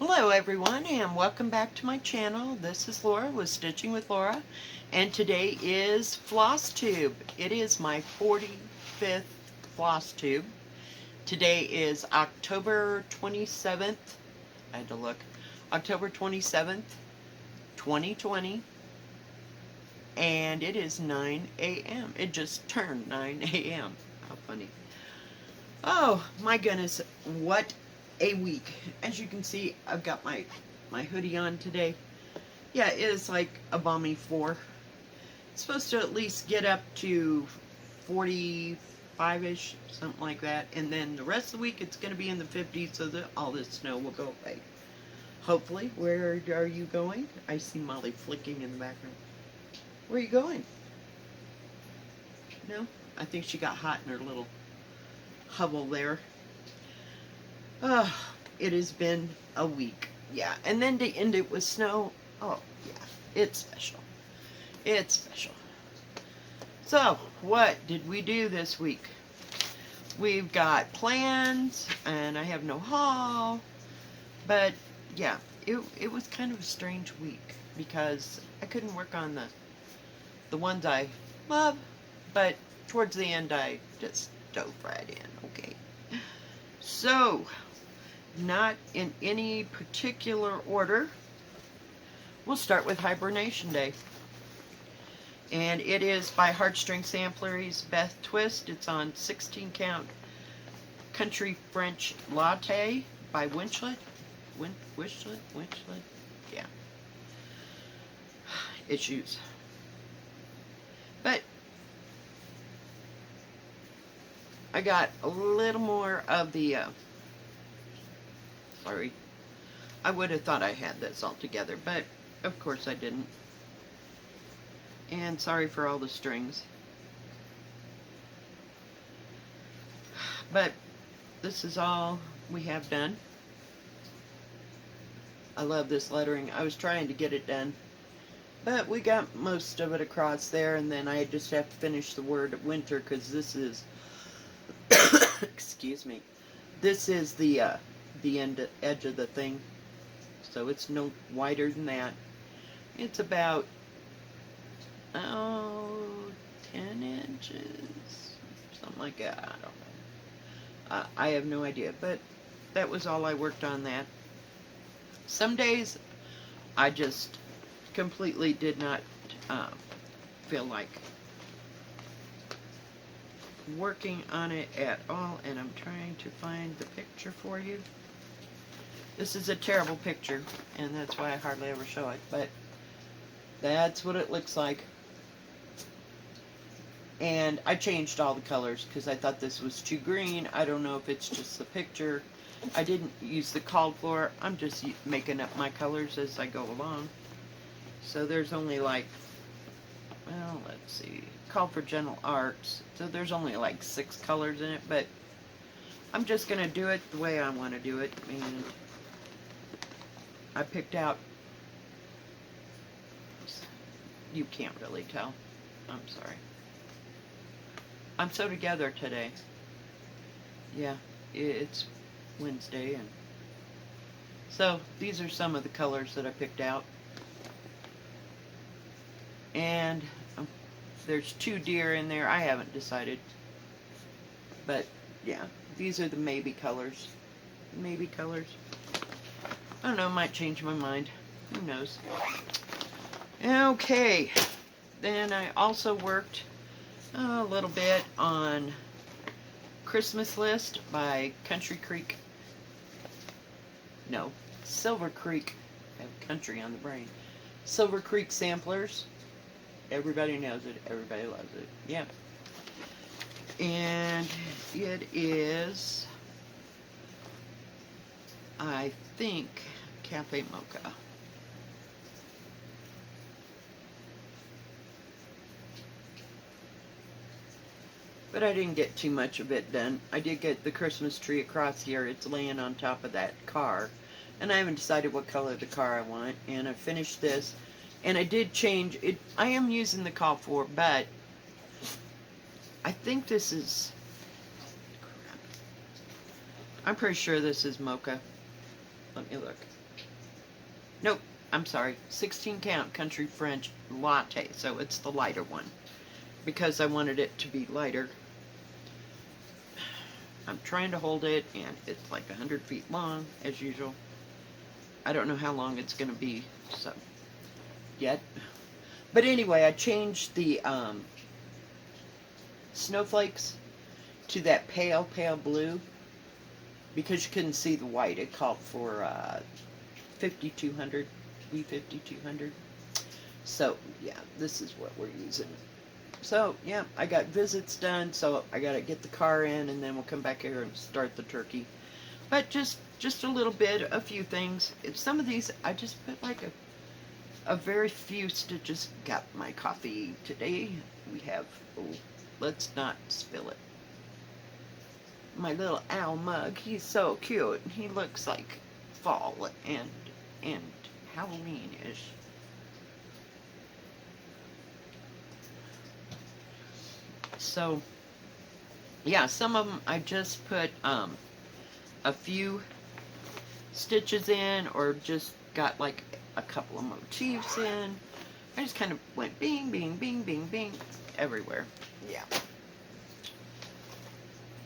Hello everyone and welcome back to my channel. This is Laura with Stitching with Laura, and today is Floss Tube. It is my 45th Floss Tube. Today is October 27th, I had to look, October 27th, 2020, and it is 9 a.m. It just turned 9 a.m. How funny. Oh my goodness, what a week. As you can see, I've got my hoodie on today. Yeah, it is like a balmy 4. It's supposed to at least get up to 45-ish, something like that. And then the rest of the week it's going to be in the 50s, so that all this snow will go away. Hopefully. Where are you going? I see Molly flicking in the background. Where are you going? No? I think she got hot in her little hovel there. Oh, it has been a week. Yeah, and then to end it with snow. Oh, yeah, it's special. It's special. So, what did we do this week? We've got plans, and I have no haul. But, yeah, it was kind of a strange week because I couldn't work on the ones I love, but towards the end I just dove right in, okay? So, not in any particular order, we'll start with Hibernation Day. And it is by Heartstring Samplers, Beth Twist. It's on 16 count Country French Latte by Winchlet. Winchlet? Yeah. Issues. But I got a little more of the sorry. I would have thought I had this all together, but of course I didn't. And sorry for all the strings. But this is all we have done. I love this lettering. I was trying to get it done, but we got most of it across there, and then I just have to finish the word winter because this is excuse me. This is the edge of the thing, so it's no wider than that. It's about 10 inches, something like that. I don't know. I have no idea, but that was all I worked on that. Some days I just completely did not feel like working on it at all, and I'm trying to find the picture for you. This is a terrible picture, and that's why I hardly ever show it, but that's what it looks like. And I changed all the colors because I thought this was too green. I don't know if it's just the picture. I didn't use the called for. I'm just making up my colors as I go along. So there's only like, well, let's see, called for Gentle Arts. So there's only like 6 colors in it, but I'm just going to do it the way I want to do it. And I picked out, you can't really tell. I'm sorry. I'm so together today. Yeah, it's Wednesday, and so these are some of the colors that I picked out. And there's 2 deer in there. I haven't decided. But yeah, these are the maybe colors. Maybe colors. I don't know, might change my mind. Who knows? Okay. Then I also worked a little bit on Christmas List by Country Creek. No, Silver Creek. I have country on the brain. Silver Creek Samplers. Everybody knows it. Everybody loves it. Yeah. And it is, I think, Cafe Mocha. But I didn't get too much of it done. I did get the Christmas tree across here. It's laying on top of that car. And I haven't decided what color the car I want. And I finished this. And I did change it. I am using the call for, but I think this is, I'm pretty sure this is Mocha. Let me look. Nope, I'm sorry. 16 count Country French Latte. So it's the lighter one. Because I wanted it to be lighter. I'm trying to hold it, and it's like 100 feet long, as usual. I don't know how long it's going to be, so, yet. But anyway, I changed the snowflakes to that pale, pale blue. Because you couldn't see the white, it called for 5200, B5200. So, yeah, this is what we're using. So, yeah, I got visits done, so I got to get the car in, and then we'll come back here and start the turkey. But just a little bit, a few things. Some of these, I just put like a very few stitches. Got my coffee today. We have, oh, let's not spill it. My little owl mug, he's so cute. He looks like fall and Halloween-ish. So, yeah, some of them I just put a few stitches in, or just got like a couple of motifs in. I just kind of went bing, bing, bing, bing, bing everywhere. Yeah.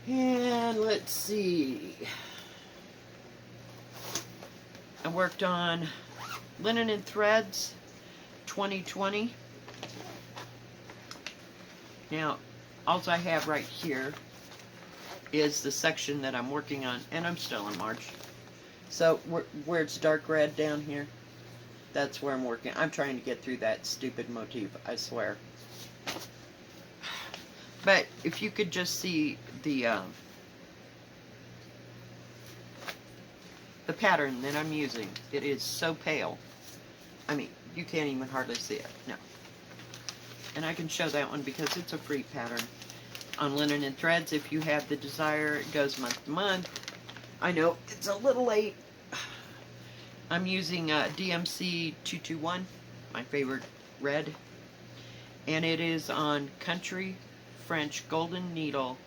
And let's see. I worked on Linen and Threads 2020. Now, all I have right here is the section that I'm working on, and I'm still in March. So, where it's dark red down here, that's where I'm working. I'm trying to get through that stupid motif, I swear. But if you could just see the pattern that I'm using, it is so pale. I mean, you can't even hardly see it. No. And I can show that one because it's a free pattern on Linen and Threads. If you have the desire, it goes month to month. I know it's a little late. I'm using DMC 221, my favorite red. And it is on Country French Golden Needle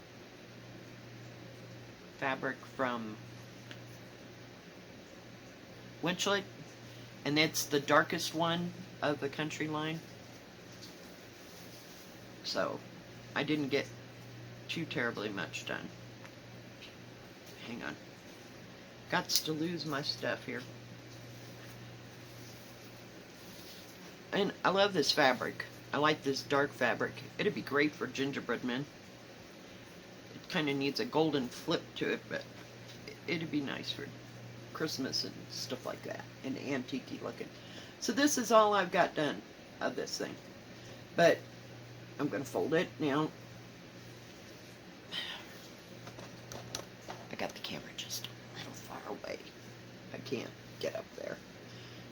fabric from Winchlet. And it's the darkest one of the Country line. So, I didn't get too terribly much done. Hang on. Gots to lose my stuff here. And I love this fabric. I like this dark fabric. It'd be great for gingerbread men. It kind of needs a golden flip to it, but it'd be nice for Christmas and stuff like that. And antique-y looking. So this is all I've got done of this thing. But I'm going to fold it now. I got the camera just a little far away. I can't get up there.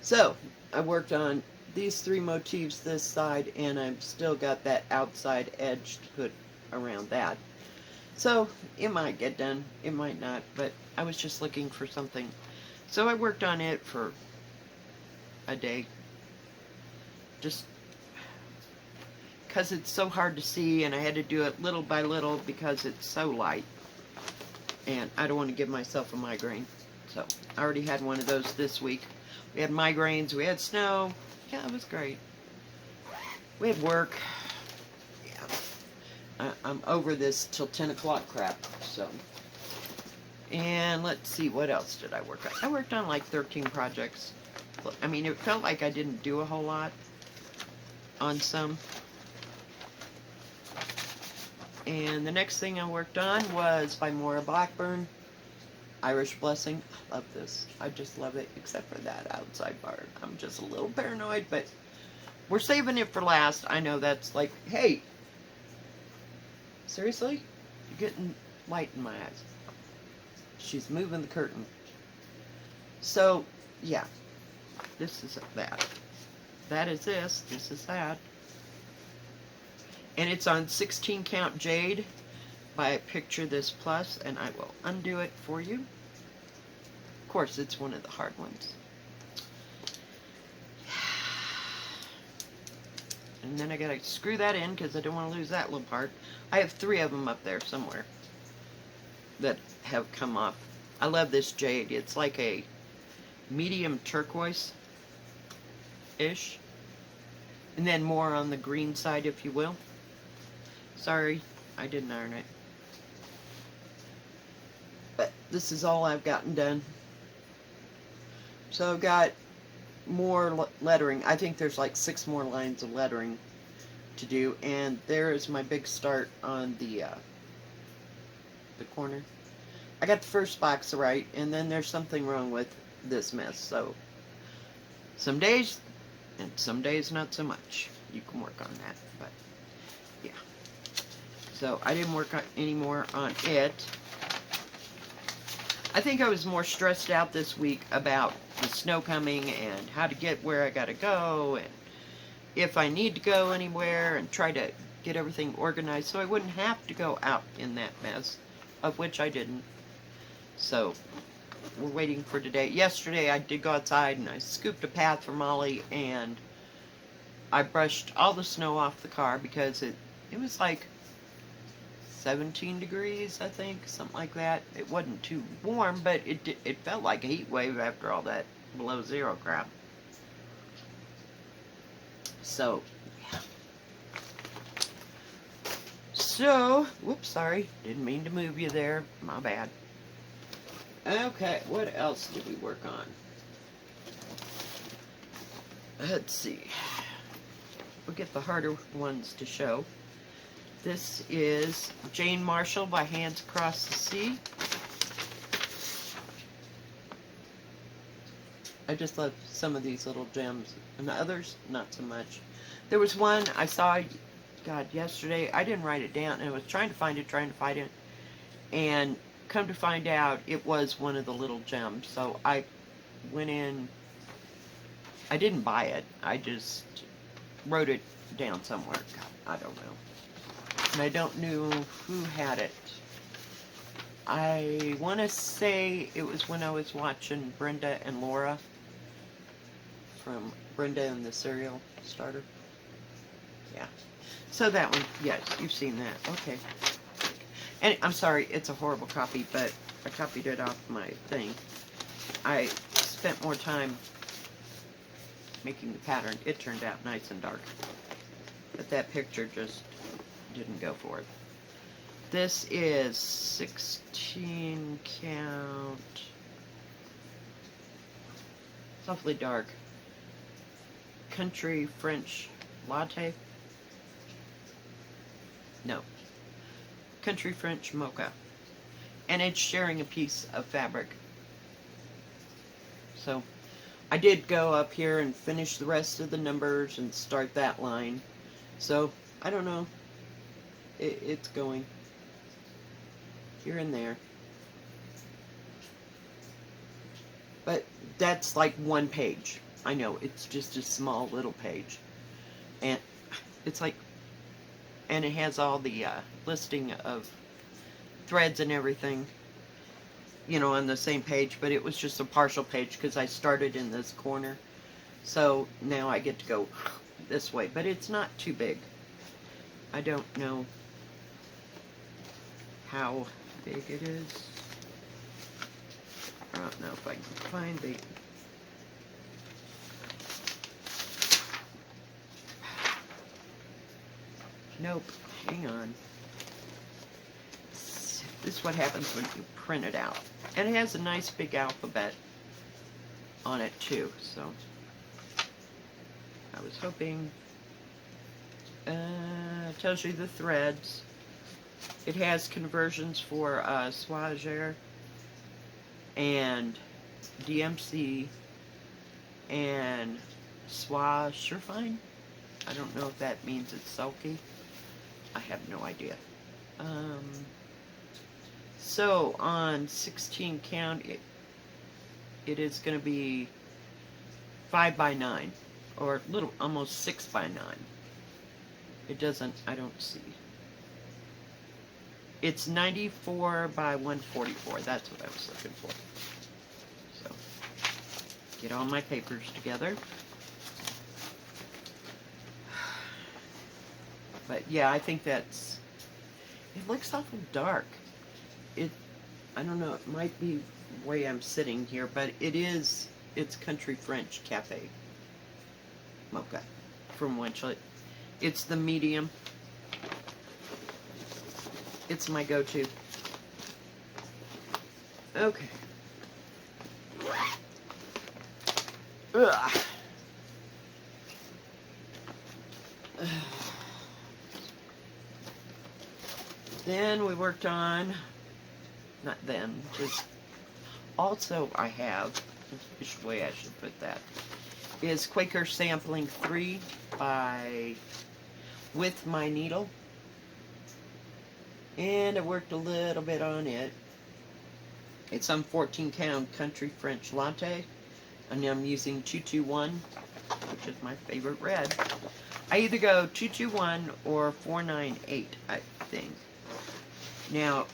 So, I worked on these three motifs this side, and I've still got that outside edge to put around that. So, it might get done, it might not, but I was just looking for something. So I worked on it for a day. Just because it's so hard to see, and I had to do it little by little because it's so light. And I don't want to give myself a migraine. So, I already had one of those this week. We had migraines, we had snow. Yeah, it was great. We had work. Yeah. I'm over this till 10 o'clock crap, so. And let's see, what else did I work on? I worked on like 13 projects. I mean, it felt like I didn't do a whole lot on some. And the next thing I worked on was by Maura Blackburn, Irish Blessing. I love this. I just love it, except for that outside part. I'm just a little paranoid, but we're saving it for last. I know that's like, hey, seriously? You're getting light in my eyes. She's moving the curtain. So, yeah. This is that. That is this. This is that. And it's on 16 count jade by Picture This Plus, and I will undo it for you. Of course, it's one of the hard ones. And then I gotta screw that in because I don't want to lose that little part. I have 3 of them up there somewhere that have come off. I love this jade. It's like a medium turquoise. ish, and then more on the green side, if you will. Sorry, I didn't iron it. But this is all I've gotten done. So I've got more lettering. I think there's like 6 more lines of lettering to do, and there is my big start on the corner. I got the first box right, and then there's something wrong with this mess. So some days, and some days not so much. You can work on that, but yeah. So I didn't work on any more on it. I think I was more stressed out this week about the snow coming and how to get where I gotta go and if I need to go anywhere, and try to get everything organized so I wouldn't have to go out in that mess, of which I didn't. So we're waiting for today. Yesterday I did go outside and I scooped a path for Molly, and I brushed all the snow off the car because it was like 17 degrees, I think, something like that. It wasn't too warm, but it felt like a heat wave after all that below zero crap. So, yeah. So, whoops, sorry. Didn't mean to move you there. My bad. Okay, what else did we work on? Let's see. We'll get the harder ones to show. This is Jane Marshall by Hands Across the Sea. I just love some of these little gems, and the others, not so much. There was one I saw, God, yesterday. I didn't write it down, and I was trying to find it, and come to find out, it was one of the little gems. So I went in, I didn't buy it, I just wrote it down somewhere. God, I don't know. And I don't know who had it. I want to say it was when I was watching Brenda and Lora, from Brenda and the Cereal Starter. Yeah. So that one, yes, you've seen that. Okay. And I'm sorry, it's a horrible copy, but I copied it off my thing. I spent more time making the pattern. It turned out nice and dark. But that picture just didn't go for it. This is 16 count. It's awfully dark. Country French latte? No. Country French mocha. And it's sharing a piece of fabric. So, I did go up here and finish the rest of the numbers and start that line. So, I don't know. It's going here and there. But that's like one page. I know, it's just a small little page. And it's like, and it has all the listing of threads and everything, you know, on the same page, but it was just a partial page because I started in this corner. So now I get to go this way, but it's not too big. I don't know how big it is. I don't know if I can find the... Nope, hang on. This is what happens when you print it out. And it has a nice big alphabet on it too, so I was hoping... it tells you the threads. It has conversions for Swagere and DMC and Surefine. I don't know if that means it's sulky. I have no idea. So on 16 count, it is going to be 5 by 9, or little, almost 6 by 9. It doesn't, I don't see. It's 94 by 144. That's what I was looking for. So, get all my papers together. But yeah, I think that's, it looks awful dark. I don't know, it might be the way I'm sitting here, but it's Country French Cafe. mocha from Winchlet. It's the medium. It's my go-to. Okay. Ugh. Then we worked on, not then, just also I have, which way I should put that, is Quaker Sampling 3 by With My Needle. And I worked a little bit on it. It's some 14 count Country French Latte. And I'm using 221, which is my favorite red. I either go 221 or 498, I think. Now,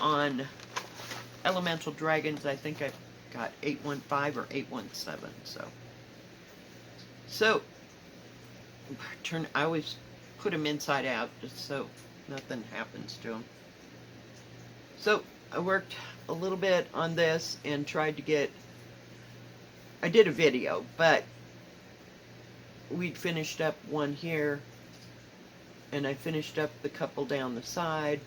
on Elemental Dragons, I think I got 815 or 817, so I always put them inside out just so nothing happens to them. So I worked a little bit on this and tried to get, I did a video, but we'd finished up one here, and I finished up the couple down the side,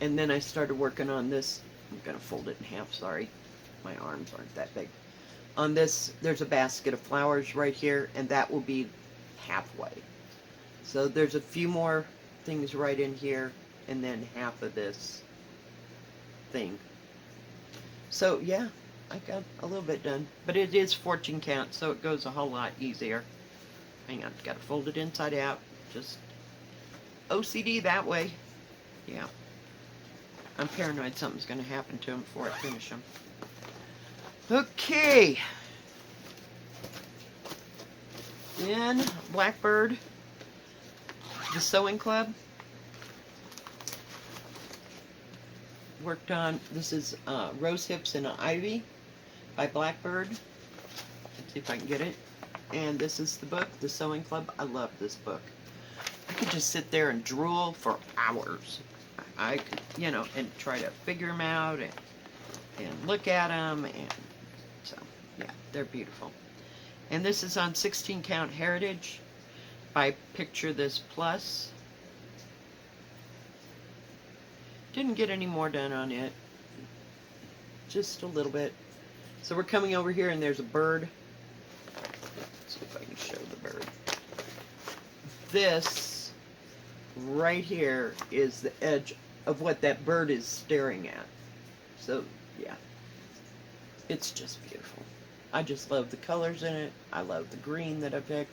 and then I started working on this. I'm going to fold it in half, sorry. My arms aren't that big. On this, there's a basket of flowers right here, and that will be halfway. So there's a few more things right in here, and then half of this thing. So, yeah, I got a little bit done. But it is 14 count, so it goes a whole lot easier. Hang on, got to fold it inside out. Just OCD that way. Yeah. I'm paranoid something's going to happen to them before I finish them. Okay. Then, Blackbird, the Sewing Club. Worked on, this is Rose Hips and Ivy by Blackbird. Let's see if I can get it. And this is the book, The Sewing Club. I love this book. I could just sit there and drool for hours. I could, you know, and try to figure them out and look at them. And so, yeah, they're beautiful. And this is on 16 Count Heritage by Picture This Plus. Didn't get any more done on it. Just a little bit. So we're coming over here and there's a bird. Let's see if I can show the bird. This right here is the edge of what that bird is staring at. So, yeah. It's just beautiful. I just love the colors in it. I love the green that I picked.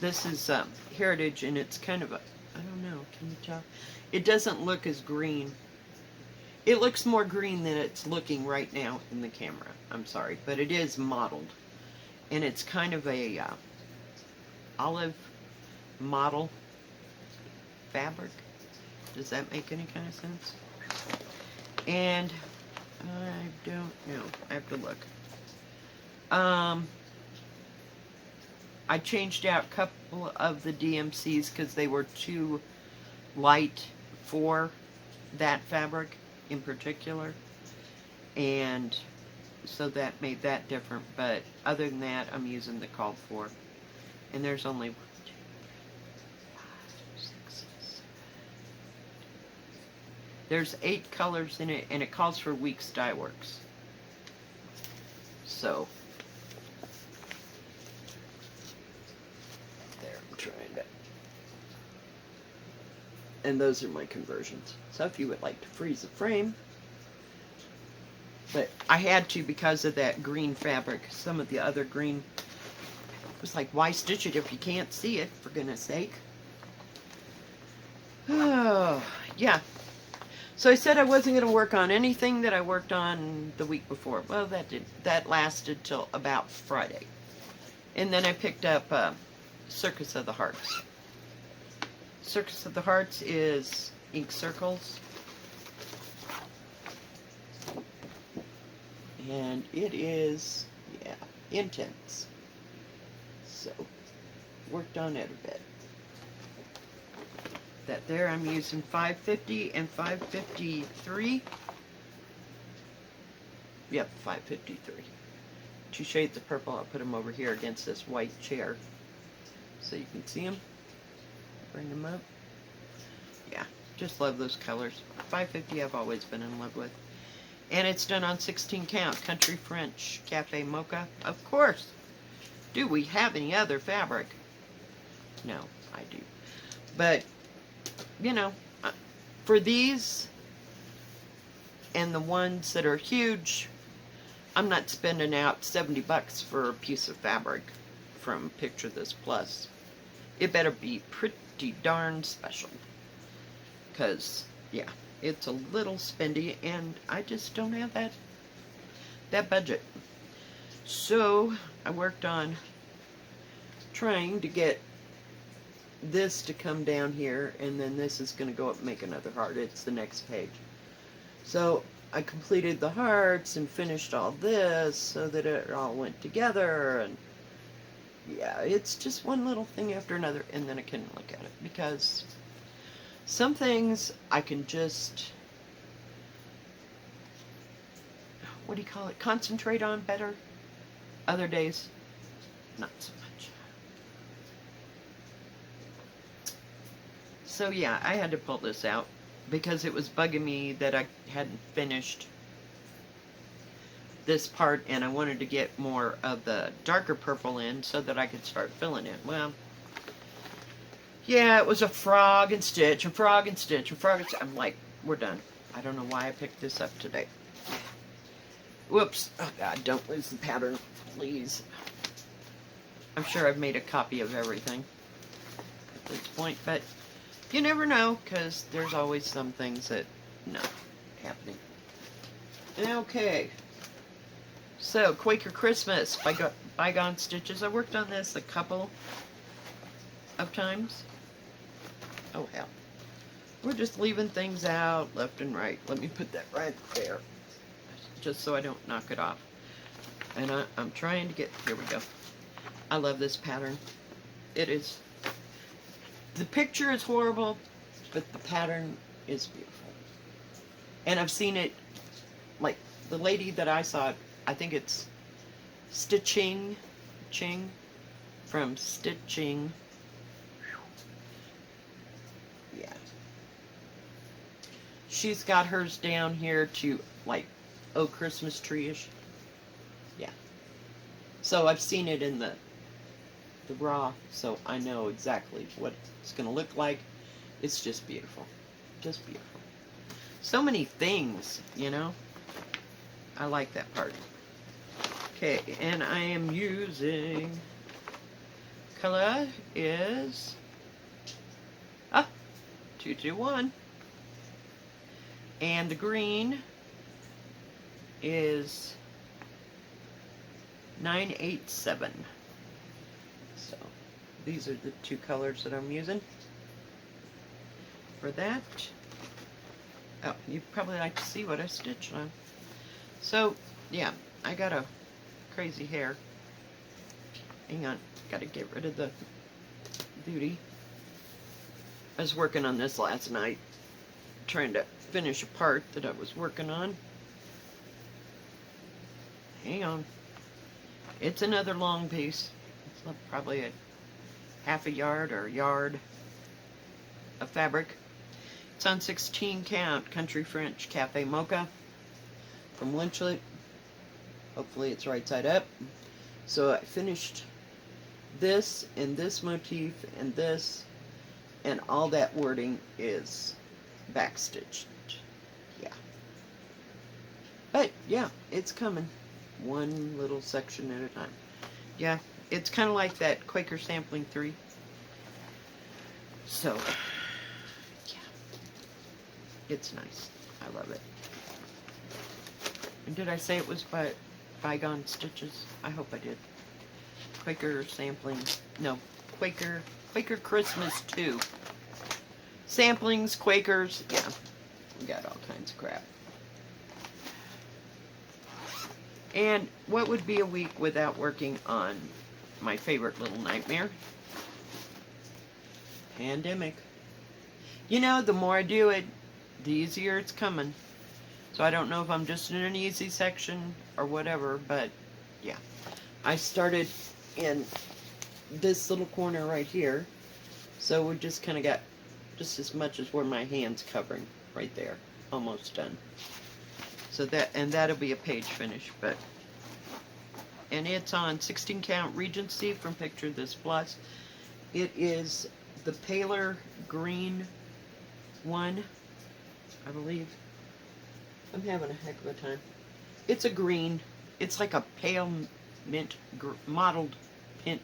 This is Heritage, and it's kind of a, I don't know, can you tell? It doesn't look as green. It looks more green than it's looking right now in the camera. I'm sorry, but it is mottled. And it's kind of a olive model fabric. Does that make any kind of sense? And I don't know. I have to look. I changed out a couple of the DMCs because they were too light for that fabric in particular. And so that made that different. But other than that, I'm using the called for. And there's only 1, 2, 3, 4, 5, 6, 7. There's 8 colors in it, and it calls for Weeks Dye Works. So there, I'm trying to. And those are my conversions. So if you would like to freeze the frame, but I had to because of that green fabric. Some of the other green, it was like, why stitch it if you can't see it, for goodness sake. Oh, yeah. So I said I wasn't going to work on anything that I worked on the week before. Well, that lasted till about Friday. And then I picked up Circus of the Hearts. Circus of the Hearts is ink circles. And it is, yeah, intense. So, worked on it a bit. That there, I'm using 550 and 553. Yep, 553. two shades of purple. I'll put them over here against this white chair so you can see them. Bring them up. Yeah, just love those colors. 550 I've always been in love with. And it's done on 16 count. Country French Cafe Mocha. Of course. Do we have any other fabric? No, I do. But, you know, for these and the ones that are huge, I'm not spending out 70 bucks for a piece of fabric from Picture This Plus. It better be pretty darn special. Because, yeah, it's a little spendy, and I just don't have that budget. So, I worked on trying to get this to come down here, and then this is going to go up and make another heart. It's the next page. So, I completed the hearts and finished all this so that it all went together, and yeah, it's just one little thing after another, and then I can look at it, because some things I can just, what do you call it, concentrate on better. Other days, not so much. So yeah, I had to pull this out because it was bugging me that I hadn't finished this part, and I wanted to get more of the darker purple in so that I could start filling it. Well, yeah, it was a frog and stitch, a frog and stitch, a frog and stitch. I'm like, we're done. I don't know why I picked this up today. Whoops. Oh God, don't lose the pattern, please. I'm sure I've made a copy of everything at this point, but you never know, because there's always some things that, no, happening. Okay. So, Quaker Christmas by Bygone Stitches. I worked on this a couple of times. Oh, hell. We're just leaving things out left and right. Let me put that right there, just so I don't knock it off. And I'm trying to get, here we go. I love this pattern. It is, the picture is horrible, but the pattern is beautiful. And I've seen it, like, the lady that I saw, I think it's Stitching, from Stitching. Yeah. She's got hers down here to, like, oh, Christmas tree-ish. Yeah. So I've seen it in the raw, so I know exactly what it's going to look like. It's just beautiful. Just beautiful. So many things, you know. I like that part. Okay, and I am using, color is 221, and the green is 987. So these are the two colors that I'm using for that. Oh, you'd probably like to see what I stitched on. So yeah, I got a crazy hair. Hang on, gotta get rid of the beauty. I was working on this last night, trying to finish a part that I was working on. Hang on. It's another long piece. It's probably a half a yard or a yard of fabric. It's on 16 count, Country French Cafe Mocha from Lynchlet. Hopefully it's right side up. So I finished this and this motif and this, and all that wording is backstitched. Yeah. But yeah, it's coming. One little section at a time. Yeah, it's kind of like that Quaker Sampling 3. So, yeah. It's nice. I love it. And did I say it was by Bygone Stitches? I hope I did. Quaker Sampling. No, Quaker Christmas 2. Samplings, Quakers. Yeah, we got all kinds of crap. And what would be a week without working on my favorite little nightmare? Pandemic. You know, the more I do it, the easier it's coming. So I don't know if I'm just in an easy section or whatever, but yeah, I started in this little corner right here. So we just kind of got just as much as where my hand's covering right there. Almost done. So that'll be a page finish, and it's on 16 count Regency from Picture This Plus. It is the paler green one, I believe. I'm having a heck of a time. It's a green. It's like a pale mint mottled pink.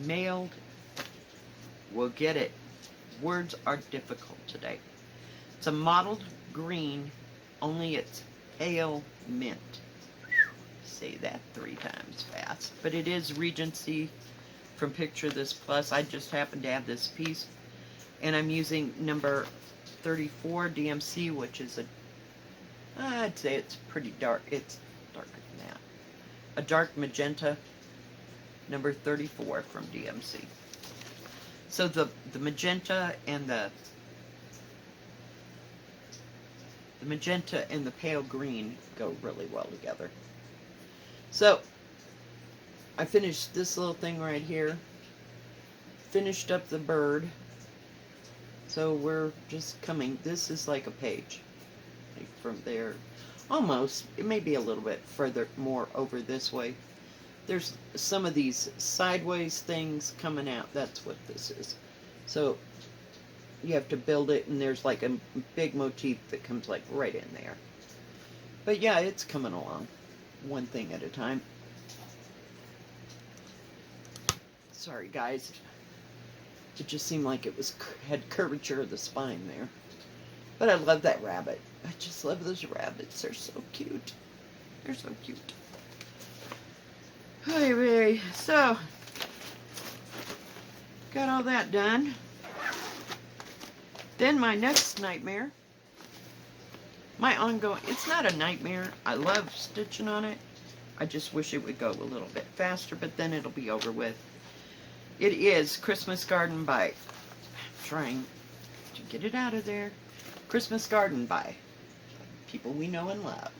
Mailed. We'll get it. Words are difficult today. It's a mottled green, only it's pale mint. Say that 3 times fast. But it is Regency from Picture This Plus. I just happen to have this piece, and I'm using number 34 DMC, which is I'd say it's pretty dark. It's darker than that. A dark magenta, number 34 from DMC. So the magenta and the magenta and the pale green go really well together. So I finished this little thing right here. Finished up the bird. So we're just coming. This is like a page. Like from there. Almost. It may be a little bit further more over this way. There's some of these sideways things coming out. That's what this is. So you have to build it, and there's like a big motif that comes like right in there. But yeah, it's coming along. One thing at a time. Sorry guys. It just seemed like it had curvature of the spine there. But I love that rabbit. I just love those rabbits. They're so cute. They're so cute. Anyway, so got all that done. Then my next nightmare, my ongoing, it's not a nightmare. I love stitching on it. I just wish it would go a little bit faster, but then it'll be over with. It is Christmas Garden by, I'm trying to get it out of there. Christmas Garden by people we know and love.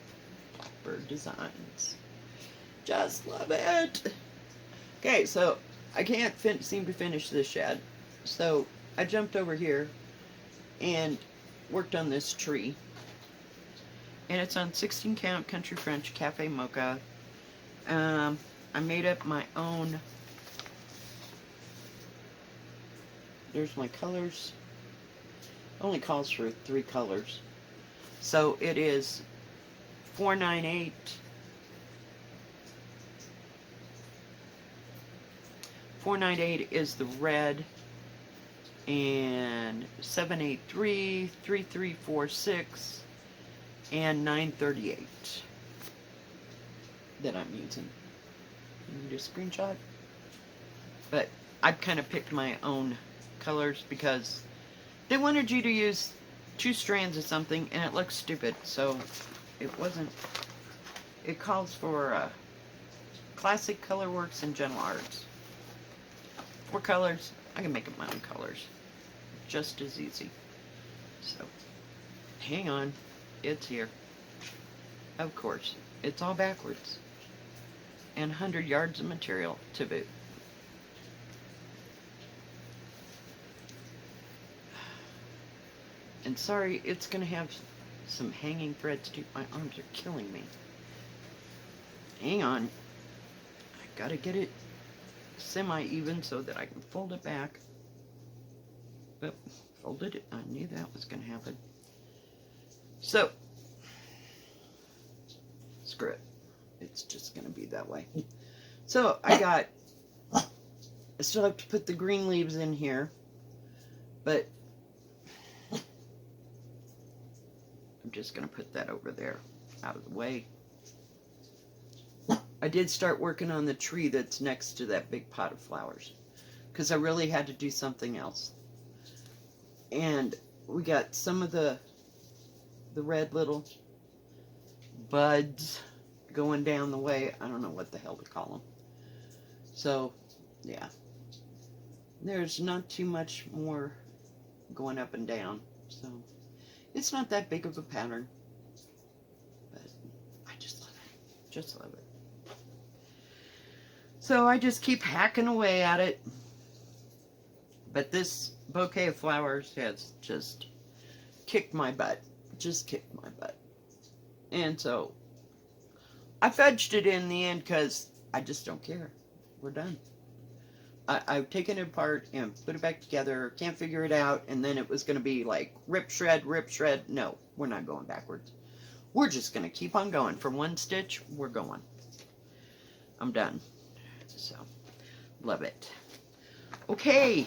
Blackbird Designs. Just love it. Okay, so I can't seem to finish this yet. So I jumped over here and worked on this tree. And it's on 16 count Country French Cafe Mocha. I made up my own. There's my colors. Only calls for 3 colors. So it is 498. 498 is the red, and 783, 3346, and 938 that I'm using. You need a screenshot? But I've kind of picked my own colors because they wanted you to use 2 strands of something, and it looks stupid, so it wasn't. It calls for Classic Colorworks and Gentle Arts. 4 colors. I can make up my own colors just as easy. So hang on, it's here. Of course, it's all backwards, and 100 yards of material to boot. And sorry, it's gonna have some hanging threads too. My arms are killing me. Hang on, I gotta get it semi-even so that I can fold it back. But folded it. I knew that was going to happen. So screw it. It's just going to be that way. So I still have to put the green leaves in here, but I'm just going to put that over there out of the way. I did start working on the tree that's next to that big pot of flowers because I really had to do something else. And we got some of the red little buds going down the way. I don't know what the hell to call them. So, yeah. There's not too much more going up and down. So, it's not that big of a pattern. But I just love it. Just love it. So I just keep hacking away at it. But this bouquet of flowers has just kicked my butt. Just kicked my butt. And so I fudged it in the end because I just don't care. We're done. I've taken it apart and put it back together. Can't figure it out. And then it was going to be like rip, shred, rip, shred. No, we're not going backwards. We're just going to keep on going. From one stitch, we're going. I'm done. So, love it. Okay.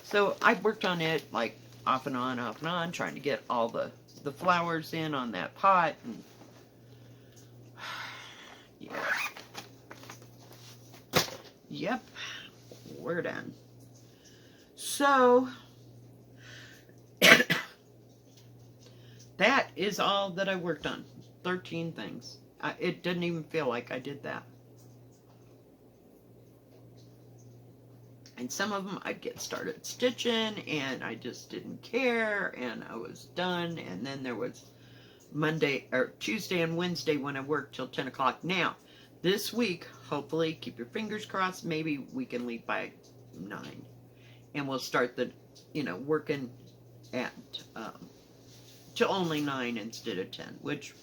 So, I worked on it like off and on, trying to get all the flowers in on that pot. And yeah. Yep. We're done. So, that is all that I worked on. 13 things. It didn't even feel like I did that. And some of them I'd get started stitching and I just didn't care and I was done. And then there was Monday or Tuesday and Wednesday when I worked till 10 o'clock. Now, this week, hopefully, keep your fingers crossed, maybe we can leave by 9. And we'll start the, working at, to only 9 instead of 10, which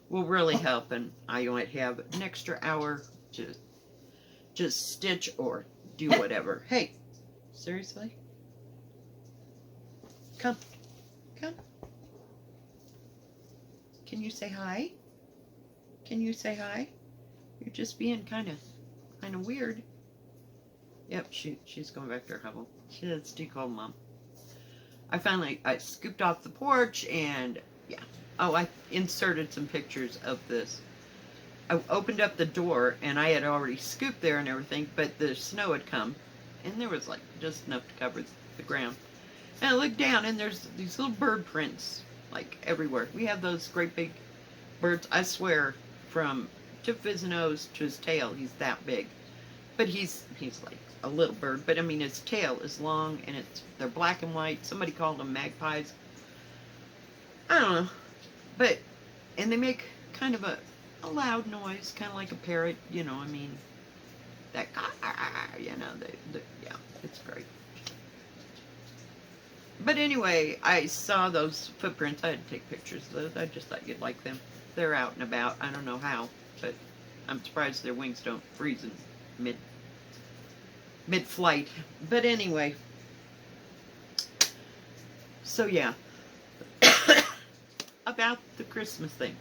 will really help. And I might have an extra hour to just stitch or do whatever. Hey, seriously? Come. Can you say hi? Can you say hi? You're just being kind of weird. Yep, she's going back to her hovel. It's too cold, Mom. I scooped off the porch and yeah. Oh, I inserted some pictures of this. I opened up the door and I had already scooped there and everything, but the snow had come and there was like just enough to cover the ground. And I looked down and there's these little bird prints like everywhere. We have those great big birds, I swear, from tip of his nose to his tail, he's that big. But he's like a little bird, but I mean his tail is long and they're black and white. Somebody called them magpies. I don't know. But, and they make kind of a loud noise, kind of like a parrot, I mean, that, yeah, it's great. But anyway, I saw those footprints. I had to take pictures of those. I just thought you'd like them. They're out and about. I don't know how, but I'm surprised their wings don't freeze in mid-flight. But anyway, so yeah, about the Christmas thing.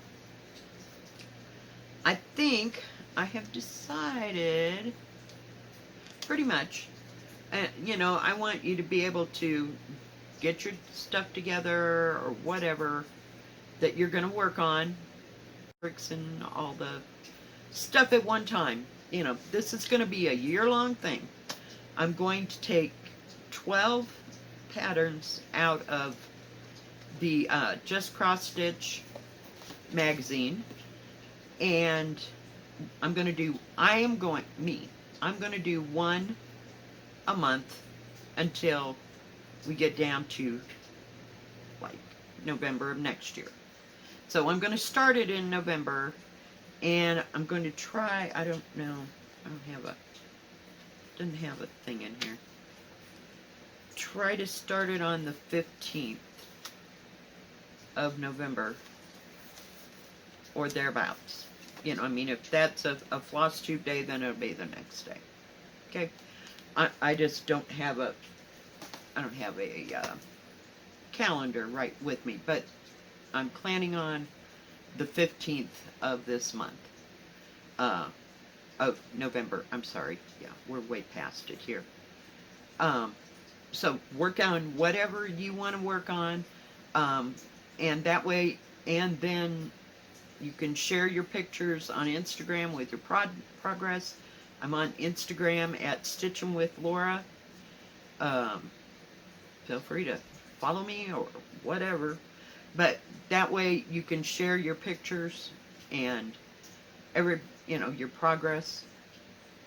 I think I have decided pretty much, I want you to be able to get your stuff together or whatever that you're going to work on, bricks and all the stuff at one time. This is going to be a year-long thing. I'm going to take 12 patterns out of the Just Cross Stitch magazine, and I'm going to do one a month until we get down to like November of next year. So I'm going to start it in November, and I'm going to try, I don't know, didn't have a thing in here. Try to start it on the 15th of November or thereabouts. If that's a floss tube day, then it'll be the next day. Okay? I just don't have a calendar right with me, but I'm planning on the 15th of this month. Of November. I'm sorry. Yeah, we're way past it here. So work on whatever you want to work on, and that way, and then you can share your pictures on Instagram with your progress. I'm on Instagram at Stitchin' with Lora. Feel free to follow me or whatever. But that way you can share your pictures and your progress.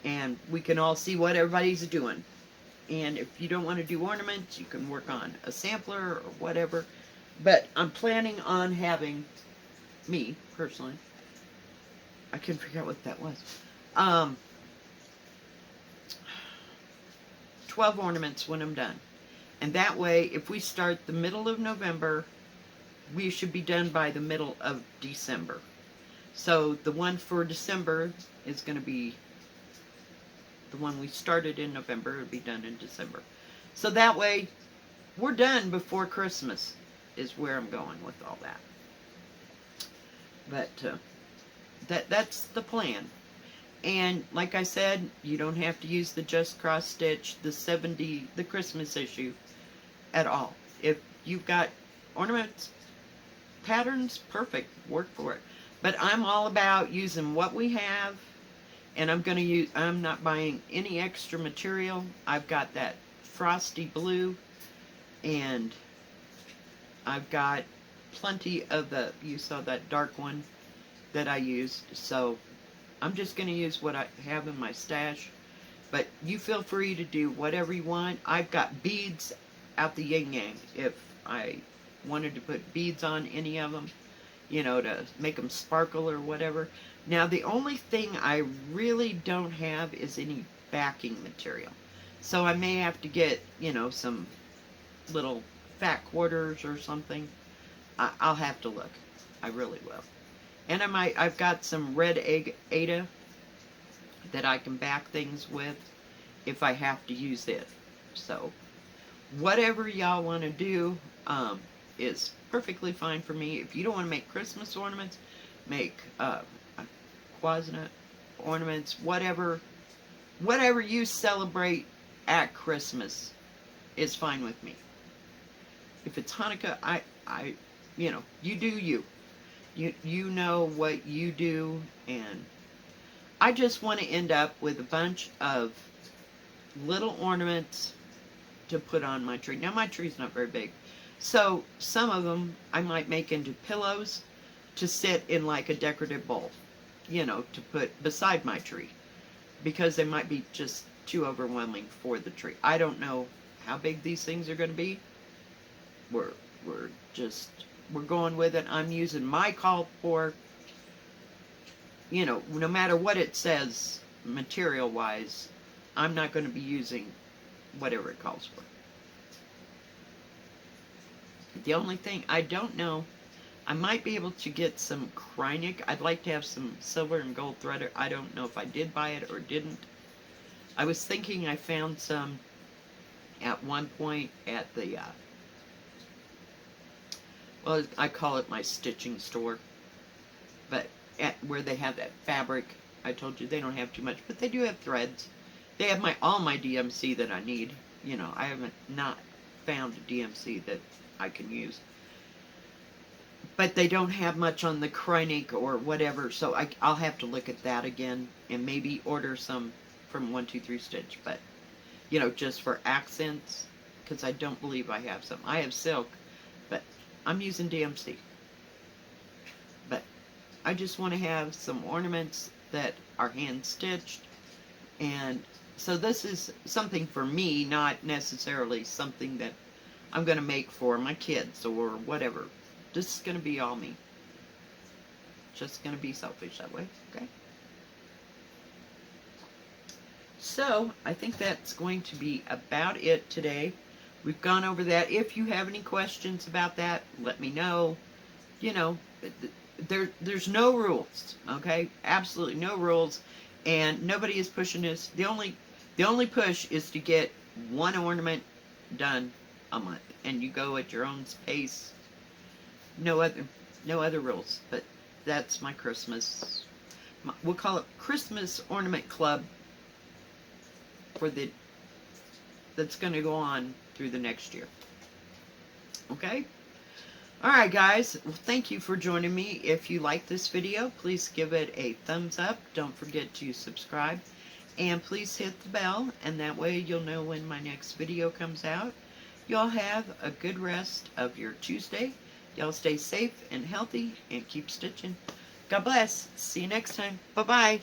And we can all see what everybody's doing. And if you don't want to do ornaments, you can work on a sampler or whatever. But I'm planning on having, me, personally, I couldn't figure out what that was. 12 ornaments when I'm done. And that way, if we start the middle of November, we should be done by the middle of December. So the one for December is going to be the one we started in November. It'll be done in December. So that way, we're done before Christmas is where I'm going with all that. But that's the plan. And like I said, you don't have to use the Just Cross Stitch, the Christmas issue at all. If you've got ornaments, patterns, perfect, work for it. But I'm all about using what we have, and I'm not buying any extra material. I've got that frosty blue, and I've got plenty of you saw that dark one that I used, so I'm just going to use what I have in my stash. But you feel free to do whatever you want. I've got beads out the yin-yang if I wanted to put beads on any of them, to make them sparkle or whatever. Now, the only thing I really don't have is any backing material. So I may have to get, some little fat quarters or something. I'll have to look. I really will. And I've got some red Ada that I can back things with if I have to use it. So whatever y'all want to do is perfectly fine for me. If you don't want to make Christmas ornaments, make Quasnut ornaments, whatever you celebrate at Christmas is fine with me. If it's Hanukkah, you do you. You know what you do, and I just want to end up with a bunch of little ornaments to put on my tree. Now, my tree's not very big, so some of them I might make into pillows to sit in like a decorative bowl, to put beside my tree, because they might be just too overwhelming for the tree. I don't know how big these things are going to be. We're going with it. I'm using my call for, no matter what it says material-wise, I'm not going to be using whatever it calls for. The only thing I don't know, I might be able to get some Kreinik. I'd like to have some silver and gold threader. I don't know if I did buy it or didn't. I was thinking I found some at one point at the well, I call it my stitching store, but where they have that fabric. I told you they don't have too much, but they do have threads. They have all my DMC that I need. I haven't not found a DMC that I can use, but they don't have much on the Kreinik or whatever, so I'll have to look at that again and maybe order some from 123 Stitch, but just for accents, because I don't believe I have some. I have silk, but I'm using DMC. But I just want to have some ornaments that are hand stitched, and so this is something for me, not necessarily something that I'm going to make for my kids or whatever. This is going to be all me. Just going to be selfish that way, okay? So, I think that's going to be about it today. We've gone over that. If you have any questions about that, let me know. There's no rules, okay? Absolutely no rules, and nobody is pushing this. The only push is to get one ornament done a month, and you go at your own pace. No other rules. But that's my Christmas. We'll call it Christmas Ornament Club that's going to go on through the next year. Okay? Alright guys, well, thank you for joining me. If you like this video, please give it a thumbs up. Don't forget to subscribe. And please hit the bell, and that way you'll know when my next video comes out. Y'all have a good rest of your Tuesday. Y'all stay safe and healthy and keep stitching. God bless. See you next time. Bye-bye.